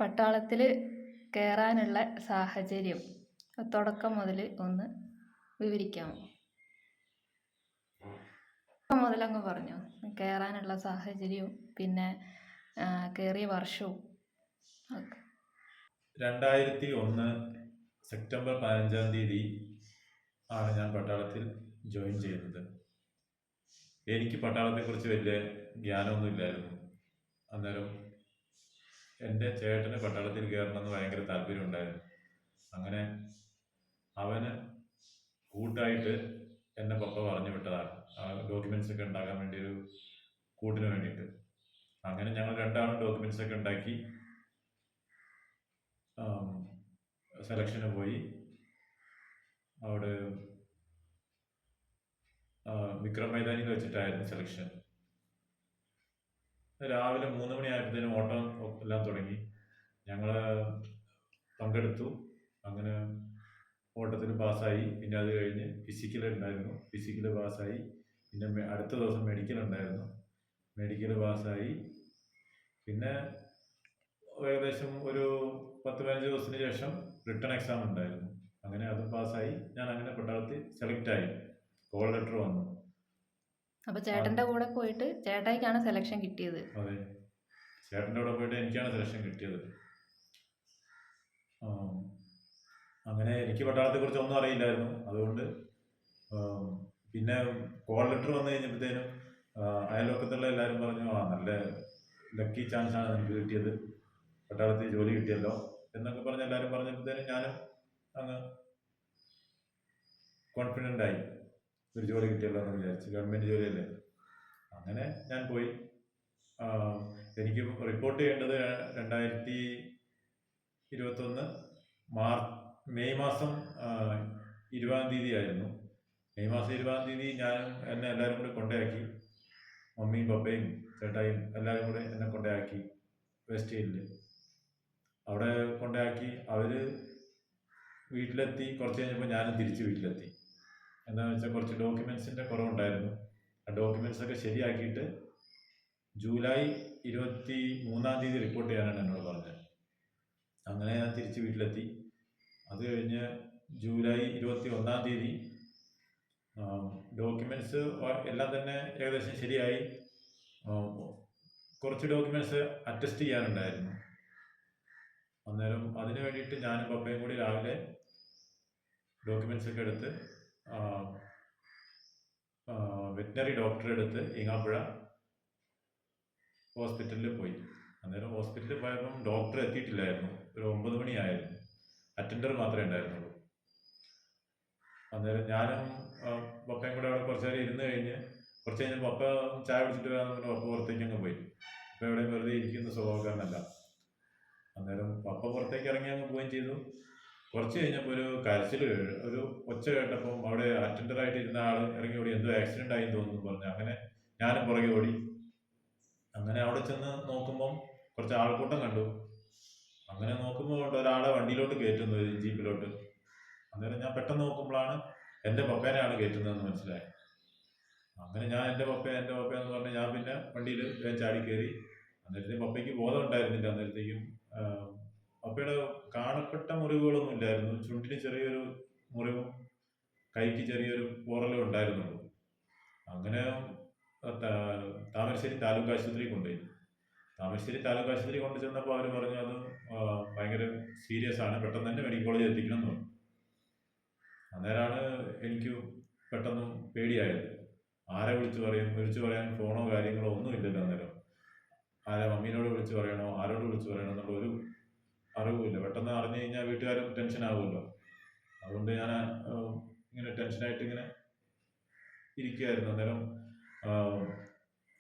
പട്ടാളത്തിൽ കയറാനുള്ള സാഹചര്യം തുടക്കം മുതൽ ഒന്ന് വിവരിക്കാമോ? തുടക്കം മുതലങ്ങ് പറഞ്ഞു കയറാനുള്ള സാഹചര്യവും പിന്നെ കയറിയ വർഷവും ഒക്കെ. 2001 സെപ്റ്റംബർ 15 ആണ് ഞാൻ പട്ടാളത്തിൽ ജോയിൻ ചെയ്യുന്നത്. എനിക്ക് പട്ടാളത്തെക്കുറിച്ച് വലിയ ജ്ഞാനമൊന്നും ഇല്ലായിരുന്നു. അന്നേരം എൻ്റെ ചേട്ടന് പട്ടാളത്തിൽ കയറണമെന്ന് ഭയങ്കര താല്പര്യം ഉണ്ടായിരുന്നു. അങ്ങനെ അവന് കൂട്ടായിട്ട് എന്നെ പപ്പ പറഞ്ഞു വിട്ടതാണ്, ഡോക്യുമെന്റ്സ് ഒക്കെ ഉണ്ടാക്കാൻ വേണ്ടി, ഒരു കൂട്ടിന് വേണ്ടിയിട്ട്. അങ്ങനെ ഞങ്ങൾ രണ്ടാളും ഡോക്യുമെന്റ്സ് ഒക്കെ ഉണ്ടാക്കി സെലക്ഷന് പോയി. അവിടെ വിക്രം മൈതാനിയിൽ വെച്ചിട്ടായിരുന്നു സെലക്ഷൻ. രാവിലെ 3 മണിയായപ്പോഴത്തേനും ഓട്ടം എല്ലാം തുടങ്ങി. ഞങ്ങൾ പങ്കെടുത്തു. അങ്ങനെ ഓട്ടത്തിൽ പാസ്സായി. പിന്നെ അത് കഴിഞ്ഞ് ഫിസിക്കൽ ഉണ്ടായിരുന്നു, ഫിസിക്കൽ പാസ്സായി. പിന്നെ അടുത്ത ദിവസം മെഡിക്കൽ ഉണ്ടായിരുന്നു, മെഡിക്കൽ പാസ്സായി. പിന്നെ ഏകദേശം ഒരു 10-15 ദിവസത്തിന് ശേഷം റിട്ടേൺ എക്സാം ഉണ്ടായിരുന്നു. അങ്ങനെ അതും പാസ്സായി. ഞാൻ അങ്ങനെ പട്ടാളത്തിൽ സെലക്ട് ആയി. കോൾ ലെറ്റർ വന്നു. അപ്പൊ ചേട്ടന്റെ കൂടെ പോയിട്ട് ചേട്ടായിക്കാണ് സെലക്ഷൻ കിട്ടിയത്? അതെ, ചേട്ടൻ്റെ കൂടെ പോയിട്ട് എനിക്കാണ് സെലക്ഷൻ കിട്ടിയത്. അങ്ങനെ എനിക്ക് പട്ടാളത്തെക്കുറിച്ച് ഒന്നും അറിയില്ലായിരുന്നു. അതുകൊണ്ട് പിന്നെ കോൾ ലെറ്റർ വന്നു കഴിഞ്ഞപ്പോഴത്തേനും അയൽവക്കത്തുള്ള എല്ലാവരും പറഞ്ഞു, നല്ല ലക്കി ചാൻസ് ആണ് എനിക്ക് കിട്ടിയത്, പട്ടാളത്തിൽ ജോലി കിട്ടിയല്ലോ എന്നൊക്കെ പറഞ്ഞ് എല്ലാവരും പറഞ്ഞപ്പോഴത്തേനും ഞാനും അങ്ങ് കോൺഫിഡൻ്റ് ആയി. ഒരു ജോലി കിട്ടിയല്ലോ എന്ന് വിചാരിച്ച്, ഗവൺമെൻറ് ജോലിയല്ലേ. അങ്ങനെ ഞാൻ പോയി. എനിക്ക് റിപ്പോർട്ട് ചെയ്യേണ്ടത് 2021 മെയ് മാസം 20 ആയിരുന്നു. മെയ് മാസം 20 ഞാനും എന്നെ എല്ലാവരും കൂടെ കൊണ്ടയാക്കി. മമ്മിയും പപ്പയും ചേട്ടായും എല്ലാവരും കൂടെ എന്നെ കൊണ്ടയാക്കി വെസ്റ്റ് ഹില്ലിൽ. അവിടെ കൊണ്ടയാക്കി. അവർ വീട്ടിലെത്തി. കുറച്ച് കഴിഞ്ഞപ്പോൾ ഞാനും തിരിച്ച് വീട്ടിലെത്തി. എന്താണെന്ന് വെച്ചാൽ കുറച്ച് ഡോക്യുമെൻസിൻ്റെ കുറവുണ്ടായിരുന്നു. ആ ഡോക്യുമെൻസ് ഒക്കെ ശരിയാക്കിയിട്ട് ജൂലൈ 23 റിപ്പോർട്ട് ചെയ്യാനാണ് എന്നോട് പറഞ്ഞത്. അങ്ങനെ ഞാൻ തിരിച്ച് വീട്ടിലെത്തി. അത് കഴിഞ്ഞ് ജൂലൈ 21 ഡോക്യുമെൻറ്റ്സ് എല്ലാം തന്നെ ഏകദേശം ശരിയായി. കുറച്ച് ഡോക്യുമെൻറ്റ്സ് അറ്റസ്റ്റ് ചെയ്യാനുണ്ടായിരുന്നു. അന്നേരം അതിന് വേണ്ടിയിട്ട് ഞാനും പപ്പയും കൂടി രാവിലെ ഡോക്യുമെൻറ്റ്സ് ഒക്കെ എടുത്ത് വെറ്റിനറി ഡോക്ടറെ അടുത്ത് ഈങ്ങാപ്പുഴ ഹോസ്പിറ്റലിൽ പോയി. അന്നേരം ഹോസ്പിറ്റലിൽ പോയപ്പം ഡോക്ടർ എത്തിയിട്ടില്ലായിരുന്നു. ഒരു 9 മണിയായിരുന്നു. അറ്റൻഡർ മാത്രമേ ഉണ്ടായിരുന്നുള്ളൂ. അന്നേരം ഞാനും പപ്പയും കൂടെ അവിടെ കുറച്ച് നേരം ഇരുന്ന് കഴിഞ്ഞ് കുറച്ച് കഴിഞ്ഞ് പപ്പ ചായ കുടിച്ചിട്ട് വരാമെന്ന് പറഞ്ഞ് പപ്പ പുറത്തേക്ക് അങ്ങ് പോയി. പപ്പ എവിടെ വെറുതെ ഇരിക്കുന്ന സ്വഭാവക്കാരനല്ല. അന്നേരം പപ്പ പുറത്തേക്ക് ഇറങ്ങി അങ്ങ് പോവുകയും ചെയ്തു. കുറച്ച് കഴിഞ്ഞപ്പോൾ ഒരു കരച്ചിൽ, ഒരു ഒച്ച കേട്ടപ്പം അവിടെ അറ്റൻഡറായിട്ട് ഇരുന്ന ആൾ ഇറങ്ങി ഓടി. എന്തോ ആക്സിഡൻ്റ് ആയി തോന്നുന്നു പറഞ്ഞു. അങ്ങനെ ഞാനും പുറകെ ഓടി. അങ്ങനെ അവിടെ ചെന്ന് നോക്കുമ്പം കുറച്ച് ആൾക്കൂട്ടം കണ്ടു. അങ്ങനെ നോക്കുമ്പോൾ ഒരാളെ വണ്ടിയിലോട്ട് കയറ്റുന്നു, ജീപ്പിലോട്ട്. അന്നേരം ഞാൻ പെട്ടെന്ന് നോക്കുമ്പോഴാണ് എൻ്റെ പപ്പേനെയാണ് കയറ്റുന്നതെന്ന് മനസ്സിലായി. അങ്ങനെ ഞാൻ എൻ്റെ പപ്പയെന്ന് പറഞ്ഞ് ഞാൻ പിന്നെ വണ്ടിയിൽ ചാടി കയറി. അന്നേരത്തേക്കും പപ്പയ്ക്ക് ബോധം ഉണ്ടായിരുന്നില്ല. അന്നേരത്തേക്കും പപ്പയുടെ കാണപ്പെട്ട മുറിവുകളൊന്നും ഇല്ലായിരുന്നു. ചുണ്ടിന് ചെറിയൊരു മുറിവും കൈക്ക് ചെറിയൊരു പോറലും ഉണ്ടായിരുന്നുള്ളൂ. അങ്ങനെ താമരശ്ശേരി താലൂക്ക് ആശുപത്രി കൊണ്ടുപോയി. താമരശ്ശേരി താലൂക്ക് ആശുപത്രി കൊണ്ടു ചെന്നപ്പോൾ അവർ പറഞ്ഞു അത് ഭയങ്കര സീരിയസ് ആണ്, പെട്ടെന്ന് തന്നെ മെഡിക്കൽ കോളേജ് എത്തിക്കണം എന്ന് പറഞ്ഞു. അന്നേരമാണ് എനിക്ക് പെട്ടെന്ന് പേടിയായത്. ആരെ വിളിച്ചു പറയാൻ ഫോണോ കാര്യങ്ങളോ ഒന്നും ഇല്ലല്ലോ. അന്നേരം ആരെ മമ്മീനോട് വിളിച്ചു പറയണോ ആരോട് വിളിച്ചു പറയണോ എന്നുള്ള ഒരു അറിവുമില്ല. പെട്ടെന്ന് അറിഞ്ഞു കഴിഞ്ഞാൽ വീട്ടുകാരും ടെൻഷൻ ആവുമല്ലോ. അതുകൊണ്ട് ഞാൻ ഇങ്ങനെ ടെൻഷനായിട്ട് ഇങ്ങനെ ഇരിക്കുകയായിരുന്നു. അന്നേരം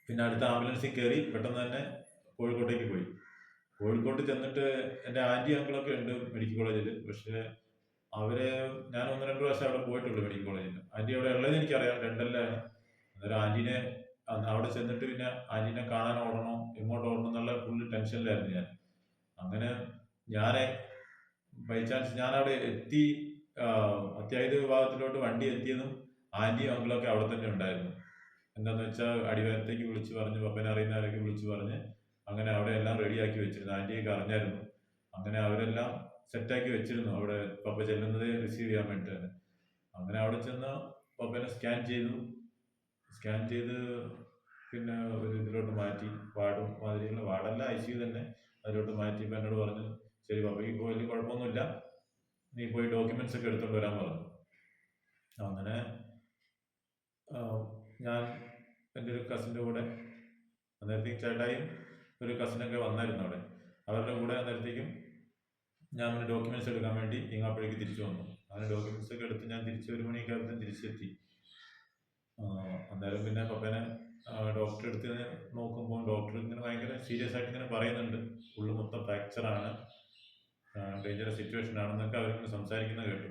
പിന്നെ അടുത്ത ആംബുലൻസിൽ കയറി പെട്ടെന്ന് തന്നെ കോഴിക്കോട്ടേക്ക് പോയി. കോഴിക്കോട്ട് ചെന്നിട്ട് എൻ്റെ ആൻറ്റി അങ്കിളൊക്കെ ഉണ്ട് മെഡിക്കൽ കോളേജിൽ. പക്ഷേ ഞാൻ 1-2 പ്രാവശ്യം അവിടെ പോയിട്ടുള്ളൂ മെഡിക്കൽ കോളേജിൽ. ആൻറ്റി അവിടെ ഉള്ളത് എനിക്കറിയാം, ലണ്ടനിലാണ്. അന്നേരം ആൻറ്റീനെ അവിടെ ചെന്നിട്ട് പിന്നെ ആൻറ്റീനെ കാണാൻ ഓടണോ എങ്ങോട്ട് ഓടണം എന്നുള്ള ഫുള്ള് ടെൻഷനിലായിരുന്നു ഞാൻ. അങ്ങനെ ഞാൻ ബൈ ചാൻസ് ഞാനവിടെ എത്തി. അത്യാഹിത വിഭാഗത്തിലോട്ട് വണ്ടി എത്തിയതും ആൻറ്റിയും അങ്കിളൊക്കെ അവിടെ തന്നെ ഉണ്ടായിരുന്നു. എന്താണെന്ന് വെച്ചാൽ അടിവാരത്തേക്ക് വിളിച്ചു പറഞ്ഞ്, പപ്പനെ അറിയുന്നവരൊക്കെ വിളിച്ചു പറഞ്ഞ് അങ്ങനെ അവിടെ എല്ലാം റെഡിയാക്കി വെച്ചിരുന്നു. ആൻറ്റിയൊക്കെ അറിഞ്ഞായിരുന്നു. അങ്ങനെ അവരെല്ലാം സെറ്റാക്കി വെച്ചിരുന്നു അവിടെ പപ്പ ചെല്ലുന്നത് റിസീവ് ചെയ്യാൻ വേണ്ടിയിട്ടാണ്. അങ്ങനെ അവിടെ ചെന്ന് പപ്പനെ സ്കാൻ ചെയ്ത് പിന്നെ ഒരു ഇതിലോട്ട് മാറ്റി, വാർഡ് മാതിരിയുള്ള വാർഡല്ല, ICU തന്നെ. അതിലോട്ട് മാറ്റിയപ്പോൾ എന്നോട് പറഞ്ഞു, ശരി പപ്പയ്ക്ക് ഇപ്പോൾ വലിയ കുഴപ്പമൊന്നുമില്ല, നീ പോയി ഡോക്യുമെന്റ്സ് ഒക്കെ എടുത്തോണ്ട് വരാൻ പറഞ്ഞു. അങ്ങനെ ഞാൻ എൻ്റെ ഒരു കസിൻ്റെ കൂടെ, അന്നേരത്തേക്ക് ചേട്ടായും ഒരു കസിനൊക്കെ വന്നായിരുന്നു അവിടെ, അവരുടെ കൂടെ അന്നേരത്തേക്കും ഞാൻ പിന്നെ ഡോക്യുമെന്റ്സ് എടുക്കാൻ വേണ്ടി ഇങ്ങാപ്പുഴയ്ക്ക് തിരിച്ചു വന്നു. അങ്ങനെ ഡോക്യുമെന്റ്സ് ഒക്കെ എടുത്ത് ഞാൻ തിരിച്ച് 1 മണിയൊക്കെ ആകുമ്പോഴത്തേക്കും തിരിച്ചെത്തി. അന്നേരം പിന്നെ പപ്പനെ ഡോക്ടറെ അടുത്ത് നോക്കുമ്പോൾ ഡോക്ടർ ഇങ്ങനെ ഭയങ്കര സീരിയസ് ആയിട്ട് ഇങ്ങനെ പറയുന്നുണ്ട്, ഫുള്ള് മൊത്തം ഫ്രാക്ചറാണ്, ഡേഞ്ചറസ് സിറ്റുവേഷൻ ആണെന്നൊക്കെ അവരിങ്ങനെ സംസാരിക്കുന്നത് കേട്ടു.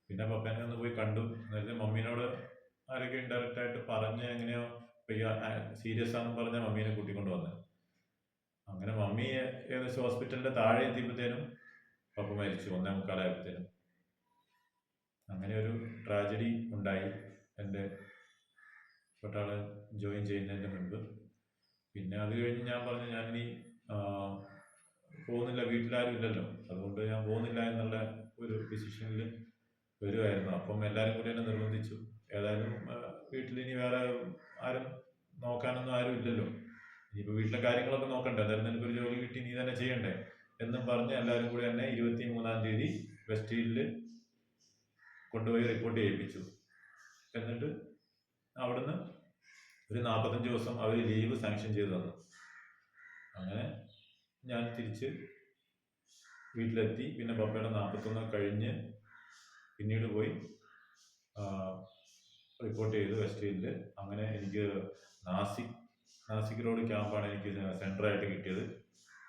പിന്നെ പപ്പനെ ഒന്ന് പോയി കണ്ടു. അതായത് മമ്മീനോട് ആരൊക്കെ ഇൻഡയറക്റ്റ് ആയിട്ട് പറഞ്ഞ് എങ്ങനെയോ സീരിയസ് ആണെന്ന് പറഞ്ഞ മമ്മീനെ കൂട്ടിക്കൊണ്ട് വന്നത്. അങ്ങനെ മമ്മി ഏകദേശം ഹോസ്പിറ്റലിന്റെ താഴെ എത്തിയപ്പോഴത്തേനും പപ്പ മരിച്ചു, 1:45 ആയപ്പോഴത്തേനും. അങ്ങനെ ഒരു ട്രാജഡി ഉണ്ടായി എൻ്റെ പട്ടാളം ജോയിൻ ചെയ്യുന്നതിന് മുൻപ്. പിന്നെ അത് കഴിഞ്ഞ് ഞാൻ പറഞ്ഞു, ഞാനിനി പോകുന്നില്ല, വീട്ടിലാരും ഇല്ലല്ലോ, അതുകൊണ്ട് ഞാൻ പോകുന്നില്ല എന്നുള്ള ഒരു ഡിസിഷനിൽ വരുമായിരുന്നു. അപ്പം എല്ലാവരും കൂടി എന്നെ നിർബന്ധിച്ചു, ഏതായാലും വീട്ടിലിനി വേറെ ആരും നോക്കാനൊന്നും ആരും ഇല്ലല്ലോ, ഇനിയിപ്പോൾ വീട്ടിലെ കാര്യങ്ങളൊക്കെ നോക്കണ്ടേ, എന്തായാലും നിനക്കൊരു ജോലി കിട്ടി, നീ തന്നെ ചെയ്യണ്ടേ എന്നും പറഞ്ഞ് എല്ലാവരും കൂടി എന്നെ 23-ാം തീയതി വെസ്റ്റ് ഹില്ലിൽ കൊണ്ടുപോയി റിപ്പോർട്ട് ചെയ്യിപ്പിച്ചു. എന്നിട്ട് അവിടുന്ന് ഒരു 45 ദിവസം അവർ ലീവ് സാങ്ഷൻ ചെയ്ത് തന്നു. അങ്ങനെ ഞാൻ തിരിച്ച് വീട്ടിലെത്തി. പിന്നെ പപ്പയുടെ 41 കഴിഞ്ഞ് പിന്നീട് പോയി റിപ്പോർട്ട് ചെയ്തു വെസ്റ്റ് ഹില്ലിൽ. അങ്ങനെ എനിക്ക് നാസിക് റോഡ് ക്യാമ്പാണ് എനിക്ക് സെൻറ്ററായിട്ട് കിട്ടിയത്.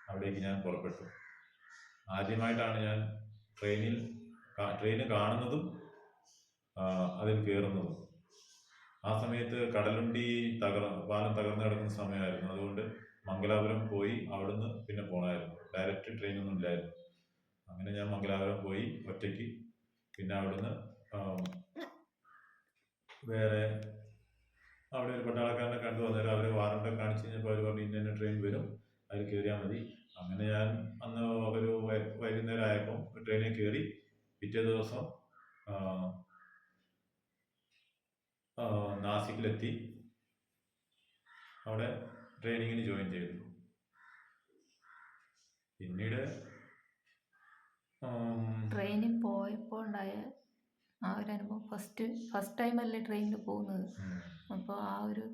അവിടേക്ക് ഞാൻ പുറപ്പെട്ടു. ആദ്യമായിട്ടാണ് ഞാൻ ട്രെയിന് കാണുന്നതും അതിൽ കയറുന്നതും. ആ സമയത്ത് കടലുണ്ടി പാലം തകർന്നു കിടക്കുന്ന സമയമായിരുന്നു. അതുകൊണ്ട് മംഗലാപുരം പോയി അവിടുന്ന് പിന്നെ പോകണമായിരുന്നു, ഡയറക്റ്റ് ട്രെയിനൊന്നും ഇല്ലായിരുന്നു. അങ്ങനെ ഞാൻ മംഗലാപുരം പോയി ഒറ്റയ്ക്ക്. പിന്നെ അവിടുന്ന് വേറെ അവിടെ ഒരു പട്ടാളക്കാരനെ കണ്ടു. അന്നേരം അവർ വാറണ്ടൊക്കെ കാണിച്ച് കഴിഞ്ഞപ്പോൾ അവർ പറഞ്ഞു, ഇന്ന ട്രെയിൻ വരും, അതിൽ കയറിയാൽ മതി. അങ്ങനെ ഞാൻ അന്ന് ഒരു വൈകുന്നേരം ആയപ്പോൾ ട്രെയിനിൽ കയറി. പിറ്റേ ദിവസം നാസിക്കിലെത്തി. അവിടെ ട്രെയിനിങ്ങിന് ജോയിൻ ചെയ്തു. പിന്നീട് ട്രെയിനിൽ പോയപ്പോൾ ഉണ്ടായ ആ ഒരു അനുഭവം, ഫസ്റ്റ് ടൈം അല്ലേ ട്രെയിനിൽ പോകുന്നത്, അപ്പോൾ ആ ഒരു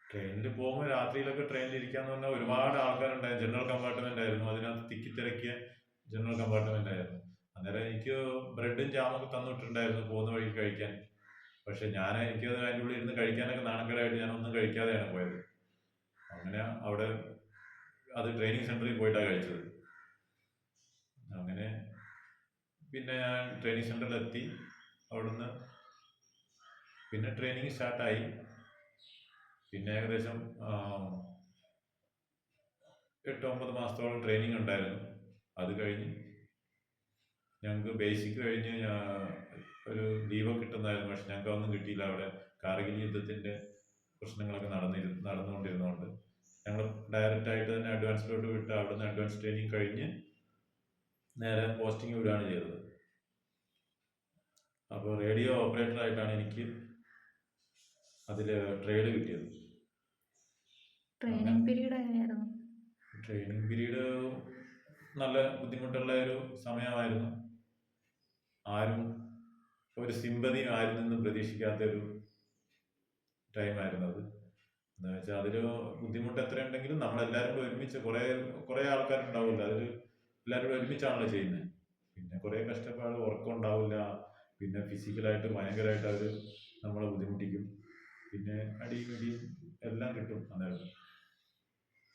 ട്രെയിനിൽ പോകുമ്പോൾ രാത്രിയിലൊക്കെ ട്രെയിനിൽ ഇരിക്കാന്ന് പറഞ്ഞാൽ ഒരുപാട് ആൾക്കാരുണ്ടായിരുന്നു. ജനറൽ കമ്പാർട്ട്മെന്റ് ആയിരുന്നു, അതിനകത്ത് തിക്കിത്തിരക്കിയ ജനറൽ കമ്പാർട്ട്മെന്റ് ആയിരുന്നു. അന്നേരം എനിക്ക് ബ്രെഡും ജാമൊക്കെ തന്നിട്ടുണ്ടായിരുന്നു പോകുന്ന വഴി കഴിക്കാൻ. പക്ഷെ എനിക്കത് അതിൻ്റെ ഉള്ളിൽ ഇരുന്ന് കഴിക്കാനൊക്കെ നാണക്കേടായിട്ട് ഞാനൊന്നും കഴിക്കാതെയാണ് പോയത്. അങ്ങനെ അവിടെ അത് ട്രെയിനിങ് സെന്ററിൽ പോയിട്ടാണ് കഴിച്ചത്. അങ്ങനെ പിന്നെ ഞാൻ ട്രെയിനിങ് സെന്ററിലെത്തി. അവിടുന്ന് പിന്നെ ട്രെയിനിങ് സ്റ്റാർട്ടായി. പിന്നെ ഏകദേശം 8-9 മാസത്തോളം ട്രെയിനിങ് ഉണ്ടായിരുന്നു. അത് കഴിഞ്ഞ് ഞങ്ങൾക്ക് ബേസിക് കഴിഞ്ഞ് ഒരു ലീവൊക്കെ കിട്ടുന്നതായിരുന്നു. പക്ഷെ ഞങ്ങൾക്ക് അതൊന്നും കിട്ടിയില്ല. അവിടെ കാർഗിൽ യുദ്ധത്തിൻ്റെ പ്രശ്നങ്ങളൊക്കെ നടന്നുകൊണ്ടിരുന്നതുകൊണ്ട് ഞങ്ങൾ ഡയറക്റ്റ് ആയിട്ട് തന്നെ അഡ്വാൻസിലോട്ട് വിട്ട് അവിടുന്ന് അഡ്വാൻസ് ട്രെയിനിങ് കഴിഞ്ഞ് നേരെ പോസ്റ്റിംഗ് വിടുകയാണ് ചെയ്തത്. അപ്പോൾ റേഡിയോ ഓപ്പറേറ്റർ ആയിട്ടാണ് എനിക്ക് അതിൽ ട്രേഡ് കിട്ടിയത്. ട്രെയിനിങ് പീരീഡ് എങ്ങനെയായിരുന്നു? ട്രെയിനിങ് പീരീഡ് നല്ല ബുദ്ധിമുട്ടുള്ള ഒരു സമയമായിരുന്നു. ആരും ഒരു സിമ്പതി ആരിൽ നിന്നും പ്രതീക്ഷിക്കാത്തൊരു ടൈമായിരുന്നു അത്. എന്താ വെച്ചാൽ അതിൽ ബുദ്ധിമുട്ട് എത്ര ഉണ്ടെങ്കിലും നമ്മളെല്ലാവരും കൂടെ ഒരുമിച്ച് കുറേ ആൾക്കാരുണ്ടാവില്ല, അതിൽ എല്ലാവരും കൂടെ ഒരുമിച്ചാണല്ലോ ചെയ്യുന്നത്. പിന്നെ കുറേ കഷ്ടപ്പാട്, ഉറക്കം ഉണ്ടാവില്ല, പിന്നെ ഫിസിക്കലായിട്ട് ഭയങ്കരമായിട്ട് അവർ നമ്മളെ ബുദ്ധിമുട്ടിക്കും, പിന്നെ അടിയും ഇടിയും എല്ലാം കിട്ടും അന്നേരം.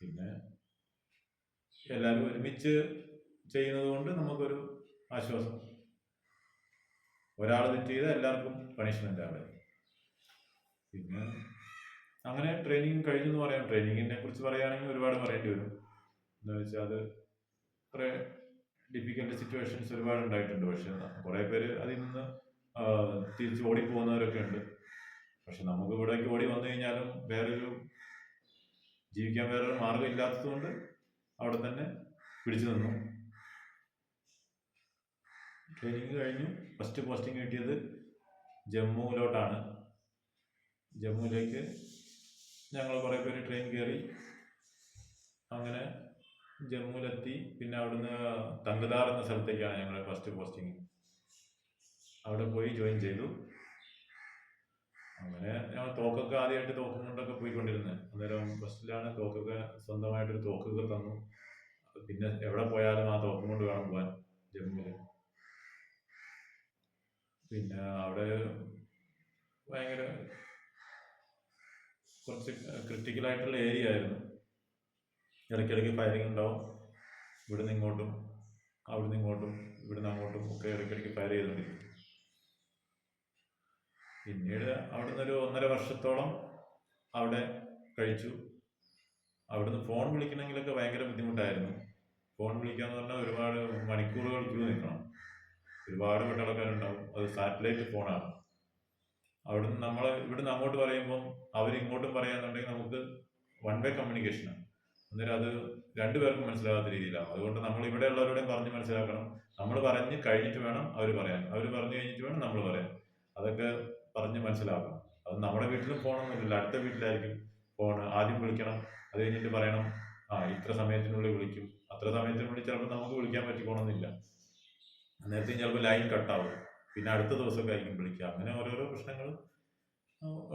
പിന്നെ എല്ലാവരും ഒരുമിച്ച് ചെയ്യുന്നത് കൊണ്ട് നമുക്കൊരു ആശ്വാസം. ഒരാൾ തെറ്റ് ചെയ്താൽ എല്ലാവർക്കും പണിഷ്മെൻ്റ് ആണ്. പിന്നെ അങ്ങനെ ട്രെയിനിങ് കഴിഞ്ഞു എന്ന് പറയാം. ട്രെയിനിങ്ങിനെ കുറിച്ച് പറയുകയാണെങ്കിൽ ഒരുപാട് പറയേണ്ടി വരും. എന്താ വെച്ചാൽ അത് കുറേ ഡിഫിക്കൽട്ട് സിറ്റുവേഷൻസ് ഒരുപാട് ഉണ്ടായിട്ടുണ്ട്. പക്ഷെ കുറേ പേര് അതിൽ നിന്ന് തിരിച്ച് ഓടിപ്പോകുന്നവരൊക്കെ ഉണ്ട്. പക്ഷെ നമുക്ക് ഇവിടേക്ക് ഓടി വന്നു കഴിഞ്ഞാലും ജീവിക്കാൻ വേറൊരു മാർഗം ഇല്ലാത്തത് കൊണ്ട് അവിടെ തന്നെ പിടിച്ചു നിന്നു. ട്രെയിനിങ് കഴിഞ്ഞു. ഫസ്റ്റ് പോസ്റ്റിംഗ് കിട്ടിയത് ജമ്മുവിലോട്ടാണ്. ജമ്മുവിലേക്ക് ഞങ്ങൾ കുറേ പേര് ട്രെയിൻ കയറി. അങ്ങനെ ജമ്മുവിലെത്തി. പിന്നെ അവിടുന്ന് തങ്കദാർ എന്ന സ്ഥലത്തേക്കാണ് ഞങ്ങളുടെ ഫസ്റ്റ് പോസ്റ്റിംഗ്. അവിടെ പോയി ജോയിൻ ചെയ്തു. അങ്ങനെ ഞങ്ങൾ തോക്കൊക്കെ ആദ്യമായിട്ട് തോക്കും കൊണ്ടൊക്കെ പോയിക്കൊണ്ടിരുന്നത്. അന്നേരം ഫസ്റ്റിലാണ് തോക്കൊക്കെ സ്വന്തമായിട്ടൊരു തോക്കൊക്കെ തന്നു. പിന്നെ എവിടെ പോയാലും ആ തോക്കും കൊണ്ട് വേണം പോകാൻ ജമ്മുവിൽ. പിന്നെ അവിടെ ഭയങ്കര കുറച്ച് ക്രിട്ടിക്കലായിട്ടുള്ള ഏരിയ ആയിരുന്നു. ഇടയ്ക്കിടയ്ക്ക് ഫയറിങ് ഉണ്ടാവും. ഇവിടുന്ന് ഇങ്ങോട്ടും അവിടുന്ന് ഇങ്ങോട്ടും ഇവിടുന്ന് അങ്ങോട്ടും ഒക്കെ ഇടയ്ക്കിടയ്ക്ക് ഫയർ ചെയ്തുകൊണ്ടിരിക്കും. പിന്നീട് അവിടുന്ന് ഒരു 1.5 വർഷത്തോളം അവിടെ കഴിച്ചു. അവിടുന്ന് ഫോൺ വിളിക്കണമെങ്കിലൊക്കെ ഭയങ്കര ബുദ്ധിമുട്ടായിരുന്നു. ഫോൺ വിളിക്കാന്ന് പറഞ്ഞാൽ ഒരുപാട് മണിക്കൂറുകൾ ക്യൂ നിൽക്കണം. ഒരുപാട് പട്ടാളക്കാരുണ്ടാവും. അത് സാറ്റലൈറ്റ് ഫോണാണ്. അവിടുന്ന് നമ്മൾ ഇവിടുന്ന് അങ്ങോട്ട് പറയുമ്പം അവർ ഇങ്ങോട്ടും പറയാന്നുണ്ടെങ്കിൽ നമുക്ക് വൺ വേ കമ്മ്യൂണിക്കേഷനാണ്. അന്നേരം അത് രണ്ടുപേർക്കും മനസ്സിലാകാത്ത രീതിയിലാണ്. അതുകൊണ്ട് നമ്മൾ ഇവിടെ ഉള്ളവരോടെയും പറഞ്ഞ് മനസ്സിലാക്കണം. നമ്മൾ പറഞ്ഞ് കഴിഞ്ഞിട്ട് വേണം അവർ പറയാൻ. അവർ പറഞ്ഞു കഴിഞ്ഞിട്ട് വേണം നമ്മൾ പറയാൻ. അതൊക്കെ പറഞ്ഞ് മനസ്സിലാക്കണം. അത് നമ്മുടെ വീട്ടിലും ഫോണൊന്നുമില്ല. അടുത്ത വീട്ടിലായിരിക്കും ഫോൺ. ആദ്യം വിളിക്കണം, അത് കഴിഞ്ഞിട്ട് പറയണം ഇത്ര സമയത്തിനുള്ളിൽ വിളിക്കും. അത്ര സമയത്തിനുള്ളിൽ ചിലപ്പോൾ നമുക്ക് വിളിക്കാൻ പറ്റിക്കോണമെന്നില്ല. അന്നേരത്തെ ചിലപ്പോൾ ലൈൻ കട്ടാവും. പിന്നെ അടുത്ത ദിവസമൊക്കെ ആയിരിക്കും വിളിക്കുക. അങ്ങനെ ഓരോരോ പ്രശ്നങ്ങൾ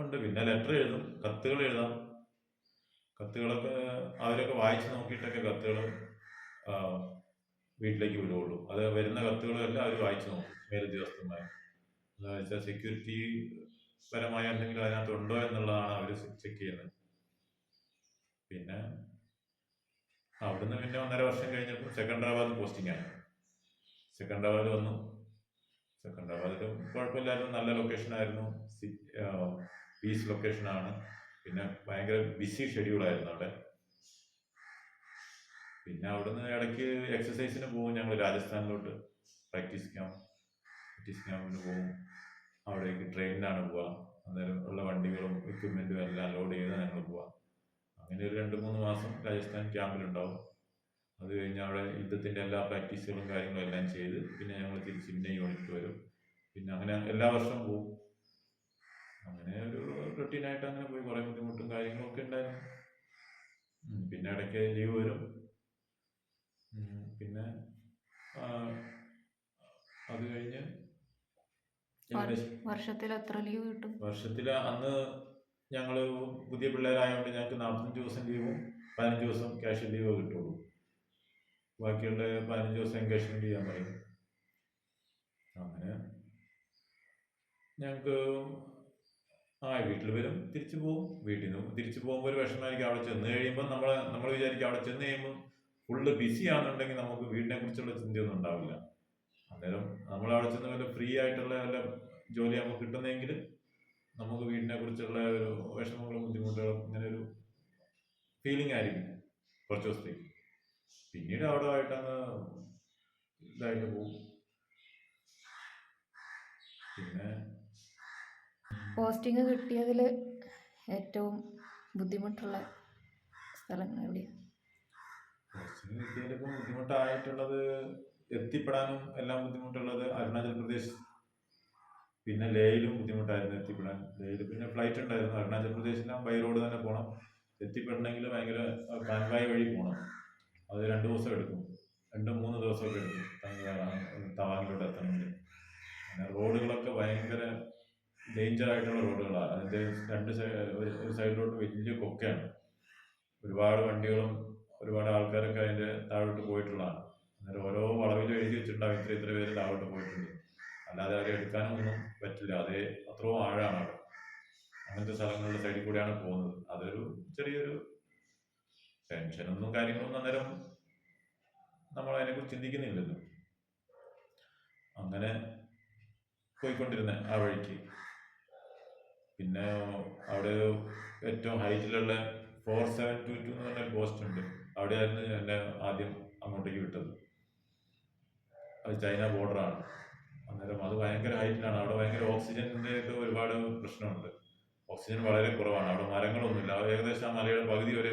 ഉണ്ട്. പിന്നെ ലെറ്റർ എഴുതും, കത്തുകൾ എഴുതാം. കത്തുകളൊക്കെ അവരൊക്കെ വായിച്ച് നോക്കിയിട്ടൊക്കെ കത്തുകൾ വീട്ടിലേക്ക് വിടുകയുള്ളൂ. അത് വരുന്ന കത്തുകളെല്ലാം അവർ വായിച്ച് നോക്കും, മേലുദ്യോഗസ്ഥന്മാർ. എന്താണെന്ന് വെച്ചാൽ സെക്യൂരിറ്റി പരമായ എന്തെങ്കിലും അതിനകത്ത് ഉണ്ടോ എന്നുള്ളതാണ് അവർ ചെക്ക് ചെയ്യുന്നത്. പിന്നെ അവിടുന്ന് പിന്നെ 1.5 വർഷം കഴിഞ്ഞപ്പോൾ സെക്കൻഡറാബാദ് പോസ്റ്റിംഗാണ്. സെക്കൻഡറാബാദ് വന്നു. സെക്കൻഡറാബാദിൽ കുഴപ്പമില്ലായിരുന്നു. നല്ല ലൊക്കേഷനായിരുന്നു. പീസ് ലൊക്കേഷനാണ്. പിന്നെ ഭയങ്കര ബിസി ഷെഡ്യൂളായിരുന്നു അവിടെ. പിന്നെ അവിടുന്ന് ഇടയ്ക്ക് എക്സസൈസിന് പോകും. ഞങ്ങൾ രാജസ്ഥാനിലോട്ട് പ്രാക്ടീസ് ക്യാമ്പിന് പോകും. അവിടേക്ക് ട്രെയിനിലാണ് പോവുക. അന്നേരം ഉള്ള വണ്ടികളും എക്യുപ്മെൻറ്റും എല്ലാം ലോഡ് ചെയ്ത് ഞങ്ങൾ പോവാം. അങ്ങനെ ഒരു 2-3 മാസം രാജസ്ഥാൻ ക്യാമ്പിലുണ്ടാവും. അത് കഴിഞ്ഞ് അവിടെ യുദ്ധത്തിൻ്റെ എല്ലാ പ്രാക്ടീസുകളും കാര്യങ്ങളും എല്ലാം ചെയ്ത് പിന്നെ ഞങ്ങൾ തിരിച്ച് പിന്നെ യൂണിറ്റ് വരും. പിന്നെ അങ്ങനെ എല്ലാ വർഷവും പോവും. അങ്ങനെ ഒരു റൊട്ടീനായിട്ട് അങ്ങനെ പോയി. കുറേ ബുദ്ധിമുട്ടും കാര്യങ്ങളൊക്കെ ഉണ്ടായിരുന്നു. പിന്നെ ഇടയ്ക്ക് ലീവ് വരും. പിന്നെ അത് കഴിഞ്ഞ് വർഷത്തിൽ എത്ര ലീവ് കിട്ടും? വർഷത്തിൽ അന്ന് ഞങ്ങൾ പുതിയ പിള്ളേരായതുകൊണ്ട് ഞങ്ങൾക്ക് 45 ദിവസം ലീവും 15 ദിവസം ക്യാഷ് ലീവ് കിട്ടുള്ളൂ. ബാക്കിയുള്ള 15 ദിവസം എൻഗേജ്മെൻറ്റ് ചെയ്യാൻ പറയും. അങ്ങനെ ഞങ്ങൾക്ക് വീട്ടിൽ വരും, തിരിച്ചു പോകും. വീട്ടിൽ നിന്ന് തിരിച്ചു പോകുമ്പോൾ ഒരു വിഷമമായിരിക്കും. അവിടെ ചെന്ന് കഴിയുമ്പോൾ നമ്മൾ വിചാരിക്കും അവിടെ ചെന്ന് കഴിയുമ്പോൾ ഫുള്ള് ബിസി ആണെന്നുണ്ടെങ്കിൽ നമുക്ക് വീടിനെ കുറിച്ചുള്ള ചിന്തയൊന്നും ഉണ്ടാവില്ല. അന്നേരം നമ്മൾ അവിടെ ചെന്ന് വല്ല ഫ്രീ ആയിട്ടുള്ള വല്ല ജോലി നമുക്ക് കിട്ടുന്നെങ്കിൽ നമുക്ക് വീടിനെ കുറിച്ചുള്ള ഒരു വിഷമങ്ങളും ബുദ്ധിമുട്ടുകളും ഇങ്ങനെ ഒരു ഫീലിംഗ് ആയിരിക്കും കുറച്ച് ദിവസത്തേക്ക്. പിന്നീട് അവിടെ ആയിട്ടങ്ങ് ഇതായിട്ട് പോകും. പിന്നെ പോസ്റ്റിംഗ് കിട്ടിയതിൽ ഏറ്റവും ബുദ്ധിമുട്ടുള്ള സ്ഥലങ്ങൾ എവിടെയാണ്? പോസ്റ്റിംഗ് കിട്ടിയതിലിപ്പോൾ ബുദ്ധിമുട്ടായിട്ടുള്ളത് എത്തിപ്പെടാനും എല്ലാം ബുദ്ധിമുട്ടുള്ളത് അരുണാചൽ പ്രദേശ്. പിന്നെ ലേയിലും ബുദ്ധിമുട്ടായിരുന്നു എത്തിപ്പെടാൻ. ലേയിൽ പിന്നെ ഫ്ലൈറ്റ് ഉണ്ടായിരുന്നു. അരുണാചൽ പ്രദേശിലും ബൈ റോഡ് തന്നെ പോകണം. എത്തിപ്പെടണമെങ്കിൽ ഭയങ്കര കാൻവായ് വഴി പോകണം. അത് 2 ദിവസം എടുക്കും. 2-3 ദിവസമൊക്കെ എടുക്കും തവാങ്ങിലോട്ട് എത്തണമെങ്കിൽ. അങ്ങനെ റോഡുകളൊക്കെ ഭയങ്കര ഡേഞ്ചറായിട്ടുള്ള റോഡുകളാണ്. അതിൻ്റെ ഒരു സൈഡിലോട്ട് വലിയ കൊക്കയാണ്. ഒരുപാട് വണ്ടികളും ഒരുപാട് ആൾക്കാരൊക്കെ അതിൻ്റെ താഴോട്ട് പോയിട്ടുള്ളതാണ്. അന്നേരം ഓരോ വളവിലും എഴുതി വെച്ചിട്ടുണ്ടാവും ഇത്ര പേര് താഴോട്ട് പോയിട്ടുണ്ട്. അല്ലാതെ അവരെ എടുക്കാനും ഒന്നും പറ്റില്ല. അത്രയും ആഴമാണ് അവിടെ. അങ്ങനത്തെ സ്ഥലങ്ങളുടെ സൈഡിൽ കൂടെയാണ് പോകുന്നത്. അതൊരു ചെറിയൊരു ടെൻഷനൊന്നും കാര്യങ്ങളൊന്നും അന്നേരം നമ്മൾ അതിനെക്കുറിച്ച് ചിന്തിക്കുന്നില്ലല്ലോ. അങ്ങനെ പോയിക്കൊണ്ടിരുന്ന ആ വഴിക്ക്. പിന്നെ അവിടെ ഏറ്റവും ഹൈറ്റിലുള്ള 4722 എന്ന് പറഞ്ഞൊരു പോസ്റ്റ് ഉണ്ട്. അവിടെയായിരുന്നു എന്നെ ആദ്യം അങ്ങോട്ടേക്ക് വിട്ടത്. അത് ചൈന ബോർഡറാണ്. അന്നേരം അത് ഭയങ്കര ഹൈറ്റിലാണ്. അവിടെ ഭയങ്കര ഓക്സിജൻ്റെ ഒക്കെ ഒരുപാട് പ്രശ്നമുണ്ട്. ഓക്സിജൻ വളരെ കുറവാണ്. അവിടെ മരങ്ങളൊന്നുമില്ല. ഏകദേശം ആ മലയുടെ പകുതി വരെ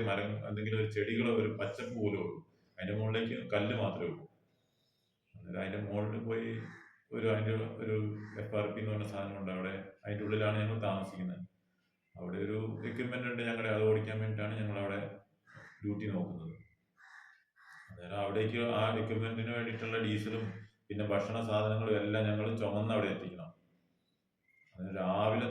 എന്തെങ്കിലും ഒരു ചെടികളോ ഒരു പച്ചപ്പ് പോലും ഉള്ളൂ. അതിൻ്റെ മുകളിലേക്ക് കല്ല് മാത്രമേ ഉള്ളൂ. അന്നേരം അതിൻ്റെ മുകളിൽ പോയി അതിൻ്റെ ഒരു FRP എന്ന് പറഞ്ഞ സാധനമുണ്ട് അവിടെ. അതിൻ്റെ ഉള്ളിലാണ് ഞങ്ങൾ താമസിക്കുന്നത്. അവിടെ ഒരു എക്യുപ്മെൻ്റ് ഉണ്ട് ഞങ്ങളുടെ, അത് ഓടിക്കാൻ വേണ്ടിയിട്ടാണ് ഞങ്ങളവിടെ ഡ്യൂട്ടി നോക്കുന്നത്. അന്നേരം അവിടേക്ക് ആ എക്യുപ്മെൻറ്റിന് വേണ്ടിയിട്ടുള്ള ഡീസലും പിന്നെ ഭക്ഷണ സാധനങ്ങളും എല്ലാം ഞങ്ങൾ ചുമന്ന് അവിടെ എത്തിക്കണം. അത് രാവിലെ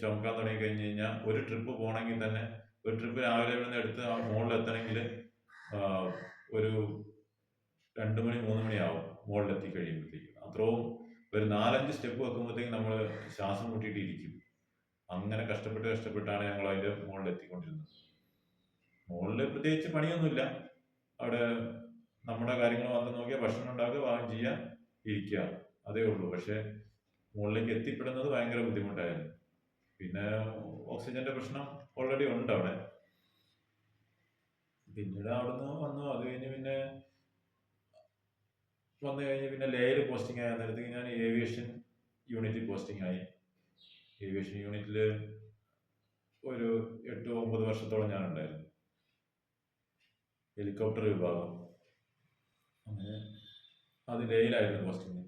ചുമക്കാൻ തുടങ്ങി കഴിഞ്ഞ് കഴിഞ്ഞാൽ ഒരു ട്രിപ്പ് പോകണമെങ്കിൽ തന്നെ, ഒരു ട്രിപ്പ് രാവിലെ ഇവിടുന്ന് എടുത്ത് മുകളിലെത്തണമെങ്കിൽ ഒരു 2 മണി 3 മണിയാവും മുകളിലെത്തി കഴിയുമ്പോഴത്തേക്കും. അത്രയും ഒരു 4-5 സ്റ്റെപ്പ് വെക്കുമ്പോഴത്തേക്കും നമ്മൾ ശ്വാസം മുട്ടിയിട്ട് ഇരിക്കും. അങ്ങനെ കഷ്ടപ്പെട്ടാണ് ഞങ്ങൾ അതിൻ്റെ മുകളിൽ എത്തിക്കൊണ്ടിരുന്നത്. മുകളിൽ പ്രത്യേകിച്ച് പണിയൊന്നുമില്ല. അവിടെ നമ്മുടെ കാര്യങ്ങൾ മാത്രം നോക്കിയാൽ ഭക്ഷണം ഉണ്ടാക്കുക, പാകം ചെയ്യുക, ഇരിക്കുക, അതേ ഉള്ളൂ. പക്ഷേ മുകളിലേക്ക് എത്തിപ്പെടുന്നത് ഭയങ്കര ബുദ്ധിമുട്ടായിരുന്നു. പിന്നെ ഓക്സിജന്റെ പ്രശ്നം ഓൾറെഡി ഉണ്ട് അവിടെ. പിന്നീട് അവിടുന്ന് വന്നു. അത് കഴിഞ്ഞ് പിന്നെ ലേയിൽ പോസ്റ്റിംഗ് ആയ നേരത്തേക്ക് ഞാൻ ഏവിയേഷൻ യൂണിറ്റിൽ പോസ്റ്റിംഗ് ആയി. ഏവിയേഷൻ യൂണിറ്റിൽ ഒരു 8-9 വർഷത്തോളം ഞാൻ ഉണ്ടായിരുന്നു. ഹെലികോപ്റ്റർ വിഭാഗം. അങ്ങനെ അത് ലേയിലായിരുന്നു പോസ്റ്റിംഗ്.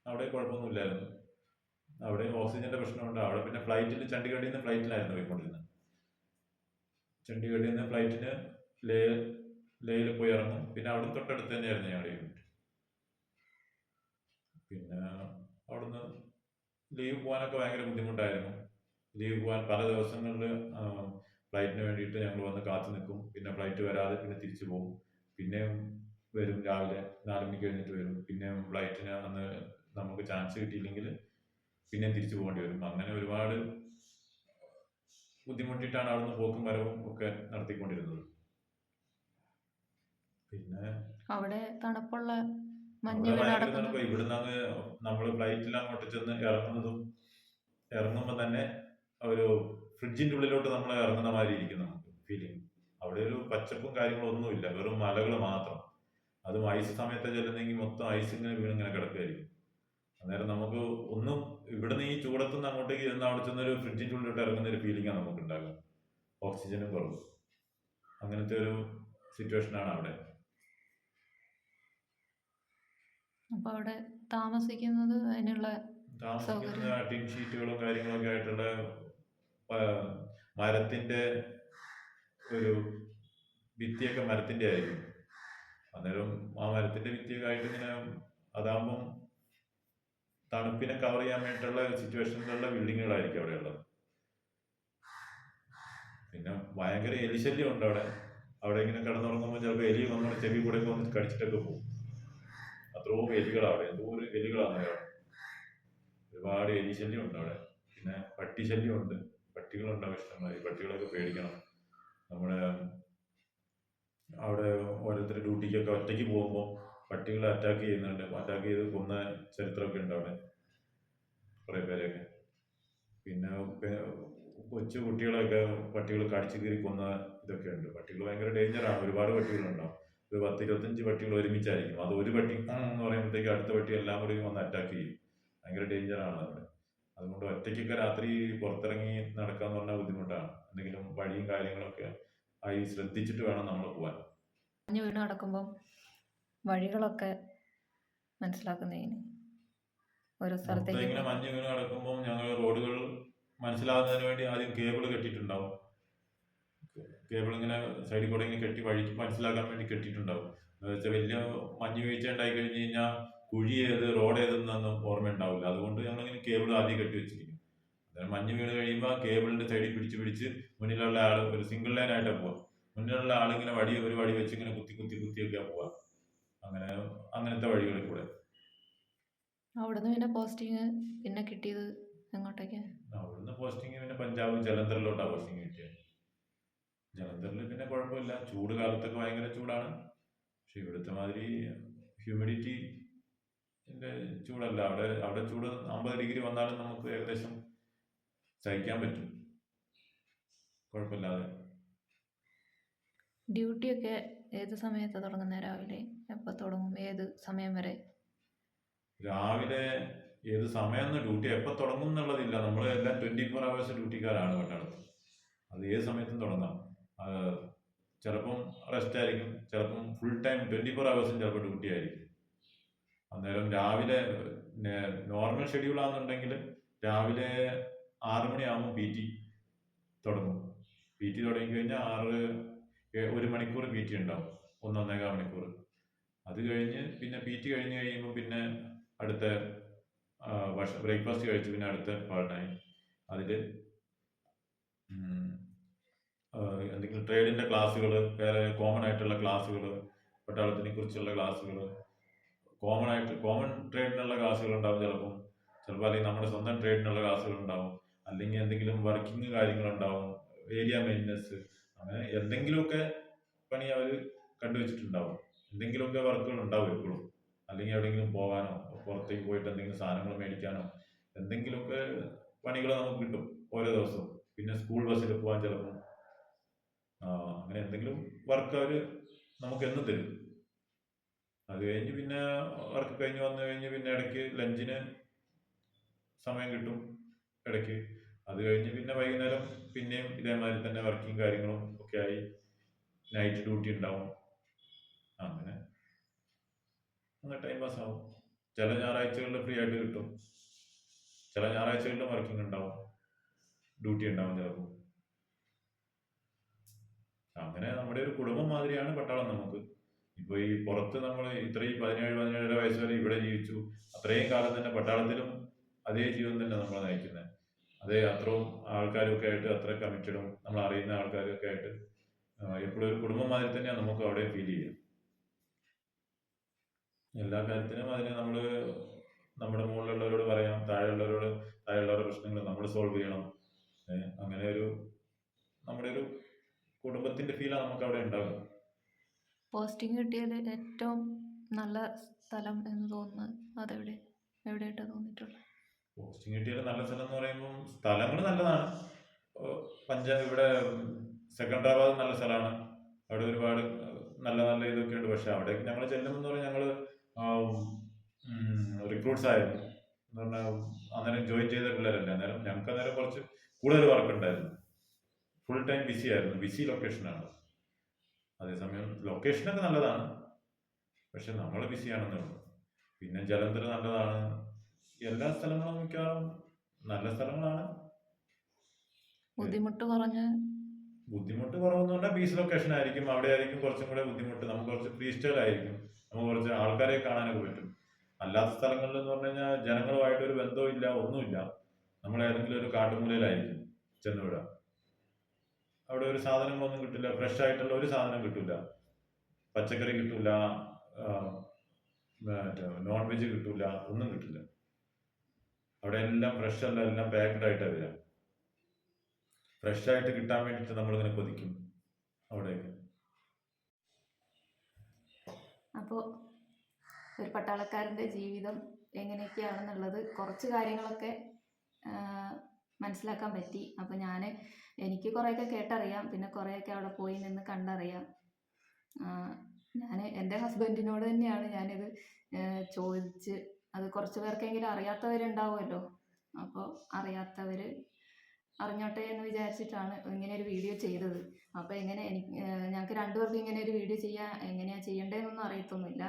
അവിടെ കുഴപ്പമൊന്നുമില്ലായിരുന്നു. അവിടെ ഓക്സിജന്റെ പ്രശ്നമുണ്ട്. അവിടെ പിന്നെ ഫ്ലൈറ്റിൽ ചണ്ഡീഗഡിൽ നിന്ന് ഫ്ലൈറ്റിലായിരുന്നു പോയിക്കൊണ്ടിരുന്നത്. ചണ്ഡീഗഡിൽ നിന്ന് ഫ്ലൈറ്റിന് ലേയിൽ പോയി ഇറങ്ങും. പിന്നെ അവിടെ തൊട്ടടുത്ത് തന്നെയായിരുന്നു ഞങ്ങളുടെ യൂണിറ്റ്. പിന്നെ അവിടുന്ന് ലീവ് പോകാനൊക്കെ ഭയങ്കര ബുദ്ധിമുട്ടായിരുന്നു. ലീവ് പോകാൻ പല ദിവസങ്ങളിൽ ഫ്ലൈറ്റിന് വേണ്ടിയിട്ട് ഞങ്ങൾ വന്ന് കാത്തു നിൽക്കും. പിന്നെ ഫ്ലൈറ്റ് വരാതെ പിന്നെ തിരിച്ചു പോകും. പിന്നെയും വരും, രാവിലെ 4 മണിക്ക് കഴിഞ്ഞിട്ട് വരും. പിന്നെയും ഫ്ലൈറ്റിന് അന്ന് നമുക്ക് ചാൻസ് കിട്ടിയില്ലെങ്കിൽ പിന്നെ തിരിച്ചു പോകേണ്ടി വരും. അങ്ങനെ ഒരുപാട് ബുദ്ധിമുട്ടിയിട്ടാണ് അവിടുന്ന് പോക്കും വരവും ഒക്കെ നടത്തിക്കൊണ്ടിരുന്നത്. പിന്നെ അവിടെ തണുപ്പുള്ള ഭയങ്കര തണുപ്പ്. ഇവിടുന്ന് നമ്മൾ ഫ്ലൈറ്റിൽ അങ്ങോട്ട് ചെന്ന് ഇറങ്ങുമ്പോൾ തന്നെ ഒരു ഫ്രിഡ്ജിന്റെ ഉള്ളിലോട്ട് നമ്മൾ ഇറങ്ങുന്ന മാതിരി ഇരിക്കും നമുക്ക് ഫീലിംഗ്. അവിടെ ഒരു പച്ചപ്പും കാര്യങ്ങളും ഒന്നുമില്ല, വെറും മലകൾ മാത്രം. അതും ഐസ് സമയത്ത് ചെല്ലുന്നെങ്കിൽ മൊത്തം ഐസ് ഇങ്ങനെ വീണിങ്ങനെ കിടക്കുകയായിരിക്കും. അന്നേരം നമുക്ക് ഒന്നും ഇവിടുന്ന് ഈ ചൂടത്തുനിന്ന് അങ്ങോട്ടേക്ക് ചെന്ന് അവിടെ ചെന്നൊരു ഫ്രിഡ്ജിൻ്റെ ഉള്ളിലോട്ട് ഇറങ്ങുന്ന ഒരു ഫീലിംഗാണ് നമുക്ക് ഉണ്ടാകുക. ഓക്സിജനും കുറവ്. അങ്ങനത്തെ ഒരു സിറ്റുവേഷനാണ് അവിടെ. അപ്പോൾ അവിടെ താമസിക്കുന്നത് ടിൻ ഷീറ്റുകളും കാര്യങ്ങളൊക്കെ ആയിട്ടുള്ള മരത്തിന്റെ ഒരു ഭിത്തിയൊക്കെ മരത്തിന്റെ ആയിരിക്കും. അന്നേരം ആ മരത്തിന്റെ ഭിത്തിയൊക്കെ ആയിട്ട് ഇങ്ങനെ അതാകുമ്പം തണുപ്പിനെ കവർ ചെയ്യാൻ വേണ്ടിയിട്ടുള്ള സിറ്റുവേഷനിലുള്ള ബിൽഡിങ്ങുകളായിരിക്കും അവിടെ ഉള്ളത്. പിന്നെ ഭയങ്കര എലിശല്യം ഉണ്ട് അവിടെ. അവിടെ ഇങ്ങനെ കിടന്നുറങ്ങുമ്പോൾ ചിലപ്പോൾ എലി നമ്മുടെ ചെവി കൂടെ വന്ന് കടിച്ചിട്ടൊക്കെ പോകും. അത്രയും എലികളാണ്. എന്തോ ഒരു എലികളാണ് അവിടെ. ഒരുപാട് എലിശല്യം ഉണ്ട് അവിടെ. പിന്നെ പട്ടിശല്യം ഉണ്ട്. പട്ടികളുണ്ടാവും ഇഷ്ടമായി. പട്ടികളൊക്കെ പേടിക്കണം. നമ്മുടെ അവിടെ ഓരോരുത്തർ ഡ്യൂട്ടിക്കൊക്കെ ഒറ്റയ്ക്ക് പോകുമ്പോൾ പട്ടികളെ അറ്റാക്ക് ചെയ്യുന്നുണ്ട്. അറ്റാക്ക് ചെയ്ത് കൊന്ന ചരിത്രമൊക്കെ ഉണ്ട് അവിടെ കുറേ പേരെയൊക്കെ. പിന്നെ കൊച്ചു കുട്ടികളൊക്കെ പട്ടികൾ കടിച്ചു കീറി കൊന്ന ഇതൊക്കെ ഉണ്ട്. പട്ടികൾ ഭയങ്കര ഡേഞ്ചറാണ്. ഒരുപാട് പട്ടികളുണ്ടാവും. ഒരു 10-25 പട്ടികൾ ഒരുമിച്ചായിരിക്കും. അത് ഒരു പട്ടി എന്ന് പറയുമ്പോഴത്തേക്ക് അടുത്ത പട്ടി എല്ലാം കൂടി വന്ന് അറ്റാക്ക് ചെയ്യും. ഭയങ്കര ഡേഞ്ചറാണ് അവിടെ. അതുകൊണ്ട് ഒറ്റയ്ക്കൊക്കെ രാത്രി പുറത്തിറങ്ങി നടക്കാന്ന് പറഞ്ഞാൽ ബുദ്ധിമുട്ടാണ്. എന്തെങ്കിലും വഴിയും കാര്യങ്ങളൊക്കെ ആയി ശ്രദ്ധിച്ചിട്ട് വേണം നമ്മൾ പോകാൻ. മഞ്ഞ് വീണ് നടക്കുമ്പം വഴികളൊക്കെ മനസ്സിലാക്കുന്നതിന് ഓരോ സ്ഥലത്തേക്ക് ഇങ്ങനെ മഞ്ഞ് വീണ് നടക്കുമ്പോൾ ഞങ്ങൾ റോഡുകൾ മനസ്സിലാകുന്നതിന് വേണ്ടി ആദ്യം കേബിൾ കെട്ടിയിട്ടുണ്ടാവും. കേബിൾ ഇങ്ങനെ സൈഡിൽ കൂടെ ഇങ്ങനെ കെട്ടി വഴിക്ക് മനസ്സിലാക്കാൻ വേണ്ടി കെട്ടിയിട്ടുണ്ടാവും. എന്ന് വെച്ചാൽ വലിയ മഞ്ഞ് വീഴ്ച ഉണ്ടായി കഴിഞ്ഞ് കഴിഞ്ഞാൽ കുഴി ഏത് റോഡ് ഏതെന്നൊന്നും ഓർമ്മ ഉണ്ടാവില്ല. അതുകൊണ്ട് ഞങ്ങളിങ്ങനെ കേബിൾ ആദ്യം കെട്ടി വെച്ചിരിക്കും. അന്നേരം മഞ്ഞ് വീണ് കഴിയുമ്പോൾ ആ കേബിളിന്റെ സൈഡിൽ പിടിച്ച് മുന്നിലുള്ള ആൾ ഒരു സിംഗിൾ ലൈൻ ആയിട്ടാണ് പോവാം. മുന്നിലുള്ള ആളിങ്ങനെ ഒരു വടി വെച്ച് ഇങ്ങനെ കുത്തിയൊക്കെയാ പോവാ. അങ്ങനത്തെ വഴികളിൽ കൂടെ. അവിടുന്ന് പിന്നെ പോസ്റ്റിങ് പിന്നെ കിട്ടിയത് എങ്ങോട്ടേക്ക്? അവിടുന്ന് പോസ്റ്റിങ് പിന്നെ പഞ്ചാബ് ജലന്ധറിലോട്ടാണ് പോസ്റ്റിങ് കിട്ടിയത്. ജലന്ധറിൽ പിന്നെ കുഴപ്പമില്ല. ചൂട് കാലത്തൊക്കെ ഭയങ്കര ചൂടാണ്. പക്ഷെ ഇവിടുത്തെ മാതിരി ഹ്യൂമിഡിറ്റി ചൂടല്ല. അവിടെ ചൂട് 50 ഡിഗ്രി വന്നാലും നമുക്ക് ഏകദേശം സഹിക്കാൻ പറ്റും, കുഴപ്പമില്ലാതെ. ഡ്യൂട്ടിയൊക്കെ ഏത് സമയത്ത് തുടങ്ങുന്നത്? രാവിലെ എപ്പോൾ തുടങ്ങും? ഏത് സമയം വരെ? രാവിലെ ഏത് സമയം ഡ്യൂട്ടി എപ്പോൾ തുടങ്ങും എന്നുള്ളതില്ല. നമ്മൾ എല്ലാം 24 hours ഡ്യൂട്ടിക്കാരാണ് പട്ടാളത്തിൽ. അത് ഏത് സമയത്തും തുടങ്ങാം. ചിലപ്പം റെസ്റ്റ് ആയിരിക്കും, ചിലപ്പം ഫുൾ ടൈം 24 ഹവേഴ്സും ചിലപ്പോൾ ഡ്യൂട്ടി ആയിരിക്കും. അന്നേരം രാവിലെ നോർമൽ ഷെഡ്യൂൾ ആണെന്നുണ്ടെങ്കിൽ രാവിലെ 6 മണിയാകുമ്പോൾ PT തുടങ്ങും. PT തുടങ്ങി കഴിഞ്ഞാൽ 1 മണിക്കൂർ PT ഉണ്ടാവും, 1-1.25 മണിക്കൂർ. അത് കഴിഞ്ഞ് പിന്നെ PT കഴിഞ്ഞ് കഴിയുമ്പോൾ പിന്നെ അടുത്ത ബ്രേക്ക്ഫാസ്റ്റ് കഴിച്ച് പിന്നെ അടുത്ത പാർട്ടായി അതിൽ എന്തെങ്കിലും ട്രേഡിൻ്റെ ക്ലാസ്സുകൾ, വേറെ കോമൺ ആയിട്ടുള്ള ക്ലാസ്സുകൾ, പട്ടാളത്തിനെ കുറിച്ചുള്ള ക്ലാസ്സുകൾ, കോമൺ ട്രേഡിനുള്ള ക്ലാസ്സുകൾ ഉണ്ടാവും ചിലപ്പോൾ അല്ലെങ്കിൽ നമ്മുടെ സ്വന്തം ട്രേഡിനുള്ള ക്ലാസ്സുകൾ ഉണ്ടാവും, അല്ലെങ്കിൽ എന്തെങ്കിലും വർക്കിംഗ് കാര്യങ്ങളുണ്ടാവും, ഏരിയ മെയിൻ്റനൻസ്, അങ്ങനെ എന്തെങ്കിലുമൊക്കെ പണി അവർ കണ്ടുവച്ചിട്ടുണ്ടാവും. എന്തെങ്കിലുമൊക്കെ വർക്കുകൾ ഉണ്ടാവും എപ്പോഴും. അല്ലെങ്കിൽ എവിടെയെങ്കിലും പോകാനോ പുറത്തേക്ക് പോയിട്ട് എന്തെങ്കിലും സാധനങ്ങൾ മേടിക്കാനോ എന്തെങ്കിലുമൊക്കെ പണികൾ നമുക്ക് കിട്ടും ഓരോ ദിവസവും. പിന്നെ സ്കൂൾ ബസ്സിൽ പോകാൻ ചിലപ്പം അങ്ങനെ എന്തെങ്കിലും വർക്ക് അവർ നമുക്ക് എന്ന് തരും. അത് കഴിഞ്ഞ് പിന്നെ വർക്ക് കഴിഞ്ഞ് വന്നു കഴിഞ്ഞ് പിന്നെ ഇടയ്ക്ക് ലഞ്ചിന് സമയം കിട്ടും ഇടയ്ക്ക്. അത് കഴിഞ്ഞ് പിന്നെ വൈകുന്നേരം പിന്നെയും ഇതേമാതിരി തന്നെ വർക്കിങ് കാര്യങ്ങളും ഒക്കെ ആയി നൈറ്റ് ഡ്യൂട്ടി ഉണ്ടാവും. അങ്ങനെ ടൈം പാസ് ആവും. ചില ഞായറാഴ്ചകളിൽ ഫ്രീ ആയിട്ട് കിട്ടും, ചില ഞായറാഴ്ചകളിൽ വർക്കിംഗ് ഉണ്ടാവും, ഡ്യൂട്ടി ഉണ്ടാവും ചിലപ്പോൾ. അങ്ങനെ നമ്മുടെ ഒരു കുടുംബം മാതിരിയാണ് പട്ടാളം നമുക്ക്. ഇപ്പോൾ ഈ പുറത്ത് നമ്മൾ ഇത്രയും 17-17.5 വയസ്സ് വരെ ഇവിടെ ജീവിച്ചു, അത്രയും കാലം തന്നെ പട്ടാളത്തിലും അതേ ജീവൻ തന്നെ നമ്മൾ നയിക്കുന്നത്. അതേ അത്രയും ആൾക്കാരൊക്കെ ആയിട്ട് അത്ര കമ്മിറ്റഡും നമ്മൾ അറിയുന്ന ആൾക്കാരൊക്കെ ആയിട്ട് എപ്പോഴും ഒരു കുടുംബം മാതിരി തന്നെയാണ് നമുക്ക് അവിടെ ഫീൽ ചെയ്യുക. എല്ലാ കാര്യത്തിനും അതിന് നമ്മൾ നമ്മുടെ മുകളിലുള്ളവരോട് പറയാം, താഴെയുള്ളവരുടെ പ്രശ്നങ്ങൾ നമ്മൾ സോൾവ് ചെയ്യണം. അങ്ങനെ നമ്മുടെ ഒരു കുടുംബത്തിന്റെ ഫീലാണ് നമുക്ക് അവിടെ ഉണ്ടാവുക. പോസ്റ്റിംഗ് കിട്ടിയത് ഏറ്റവും നല്ല സ്ഥലം എന്ന് തോന്നുന്നത് എവിടെയായിട്ടാണ് തോന്നിയിട്ടുള്ളത്? പോസ്റ്റിംഗ് കിട്ടിയത് നല്ല സ്ഥലം എന്ന് പറയുമ്പോൾ സ്ഥലങ്ങൾ നല്ലതാണ്. ഇവിടെ സെക്കൻഡറാബാദ് നല്ല സ്ഥലമാണ്, അവിടെ ഒരുപാട് നല്ല നല്ല ഇതൊക്കെ ഉണ്ട്. പക്ഷെ അവിടേക്ക് ഞങ്ങൾ ചെല്ലുമെന്ന് പറഞ്ഞാൽ ഞങ്ങൾ റിക്രൂട്ട്സ് ആയിരുന്നു എന്ന് പറഞ്ഞാൽ അന്നേരം ജോയിൻ ചെയ്ത പിള്ളേരല്ല. അന്നേരം ഞങ്ങൾക്ക് അന്നേരം കുറച്ച് കൂടുതൽ വർക്ക് ഉണ്ടായിരുന്നു, ഫുൾ ടൈം ബിസി ആയിരുന്നു, ബിസി ലൊക്കേഷനാണ്. അതേസമയം ലൊക്കേഷനൊക്കെ നല്ലതാണ്, പക്ഷെ നമ്മൾ ബിസിയാണെന്നേ ഉള്ളൂ. പിന്നെ ജലന്ധർ നല്ലതാണ്, എല്ലാ സ്ഥലങ്ങളും മിക്കവാറും നല്ല സ്ഥലങ്ങളാണ്. ബുദ്ധിമുട്ട് കുറവെന്ന് പറഞ്ഞാൽ ബീച്ച് ലൊക്കേഷൻ ആയിരിക്കും, അവിടെ ആയിരിക്കും കുറച്ചും കൂടെ ബുദ്ധിമുട്ട്. നമുക്ക് കുറച്ച് ഫ്രീ സ്റ്റൈൽ ആയിരിക്കും, നമുക്ക് കുറച്ച് ആൾക്കാരെ കാണാനൊക്കെ പറ്റും. അല്ലാത്ത സ്ഥലങ്ങളിൽ എന്ന് പറഞ്ഞു കഴിഞ്ഞാൽ ജനങ്ങളുമായിട്ട് ഒരു ബന്ധവും ഇല്ല, ഒന്നുമില്ല. നമ്മൾ ഏതെങ്കിലും ഒരു കാട്ടുമൂലയിലായിരിക്കും ചെന്നുവിടുക. അവിടെ ഒരു സാധനങ്ങളൊന്നും കിട്ടില്ല, ഫ്രഷ് ആയിട്ടുള്ള ഒരു സാധനം കിട്ടില്ല, പച്ചക്കറി കിട്ടില്ല, നോൺ വെജ് കിട്ടില്ല, ഒന്നും കിട്ടില്ല. അവിടെ എല്ലാം ഫ്രഷ് അല്ല, എല്ലാം പാക്ക്ഡ് ആയിട്ടാണ് വരിക. ഫ്രഷ് ആയിട്ട് കിട്ടാൻ വേണ്ടിയിട്ട് നമ്മളിങ്ങനെ കൊതിക്കും അവിടേക്ക്. അപ്പോൾ ഒരു പട്ടാളക്കാരൻ്റെ ജീവിതം എങ്ങനെയൊക്കെയാണെന്നുള്ളത് കുറച്ച് കാര്യങ്ങളൊക്കെ മനസ്സിലാക്കാൻ പറ്റി. അപ്പോൾ എനിക്ക് കുറേയൊക്കെ കേട്ടറിയാം, പിന്നെ കുറേയൊക്കെ അവിടെ പോയി നിന്ന് കണ്ടറിയാം. ഞാൻ എൻ്റെ ഹസ്ബൻഡിനോട് തന്നെയാണ് ഞാനിത് ചോദിച്ച്, അത് കുറച്ച് പേർക്കെങ്കിലും അറിയാത്തവരുണ്ടാവുമല്ലോ, അപ്പോൾ അറിയാത്തവർ അറിഞ്ഞോട്ടെ എന്ന് വിചാരിച്ചിട്ടാണ് ഇങ്ങനെ ഒരു വീഡിയോ ചെയ്തത്. അപ്പോൾ ഞങ്ങൾക്ക് രണ്ടുപേർക്കും ഇങ്ങനെ ഒരു വീഡിയോ എങ്ങനെയാണ് ചെയ്യേണ്ടതെന്നൊന്നും അറിയത്തൊന്നുമില്ല.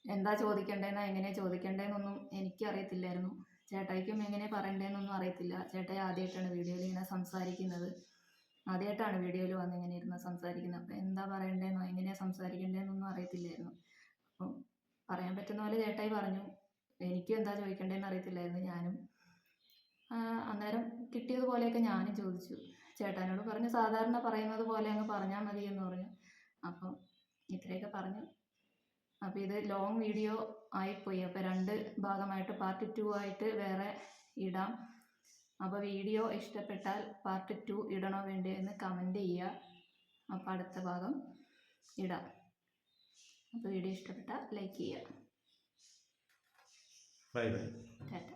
എന്താ ചോദിക്കേണ്ടതെന്നോ എങ്ങനെയാണ് ചോദിക്കേണ്ടതെന്നൊന്നും എനിക്കറിയത്തില്ലായിരുന്നു. ചേട്ടായിക്കും എങ്ങനെ പറയണ്ടതെന്നൊന്നും അറിയത്തില്ല. ചേട്ടായി ആദ്യമായിട്ടാണ് വീഡിയോയിൽ ഇങ്ങനെ സംസാരിക്കുന്നത്, ആദ്യമായിട്ടാണ് വീഡിയോയിൽ വന്ന് ഇങ്ങനെ ഇരുന്ന് സംസാരിക്കുന്നത്. അപ്പോൾ എന്താ പറയണ്ടതെന്നോ എങ്ങനെയാണ് സംസാരിക്കേണ്ടതെന്നൊന്നും അറിയത്തില്ലായിരുന്നു. അപ്പം പറയാൻ പറ്റുന്ന പോലെ ചേട്ടായി പറഞ്ഞു. എനിക്കും എന്താ ചോദിക്കേണ്ടതെന്ന് അറിയത്തില്ലായിരുന്നു. ഞാനും അന്നേരം കിട്ടിയതുപോലെയൊക്കെ ഞാനും ചോദിച്ചു. ചേട്ടാനോട് പറഞ്ഞു സാധാരണ പറയുന്നത് പോലെ അങ്ങ് പറഞ്ഞാൽ മതി എന്ന് പറഞ്ഞു. അപ്പം ഇത്രയൊക്കെ പറഞ്ഞു. അപ്പോൾ ഇത് ലോങ് വീഡിയോ ആയിപ്പോയി. അപ്പോൾ 2 ഭാഗമായിട്ട് പാർട്ട് 2 ആയിട്ട് വേറെ ഇടാം. അപ്പോൾ വീഡിയോ ഇഷ്ടപ്പെട്ടാൽ പാർട്ട് 2 ഇടണോ വേണ്ടയോ എന്ന് കമൻറ്റ് ചെയ്യുക. അപ്പോൾ അടുത്ത ഭാഗം ഇടാം. അപ്പോൾ വീഡിയോ ഇഷ്ടപ്പെട്ടാൽ ലൈക്ക് ചെയ്യുക. Bye bye. ടാറ്റ.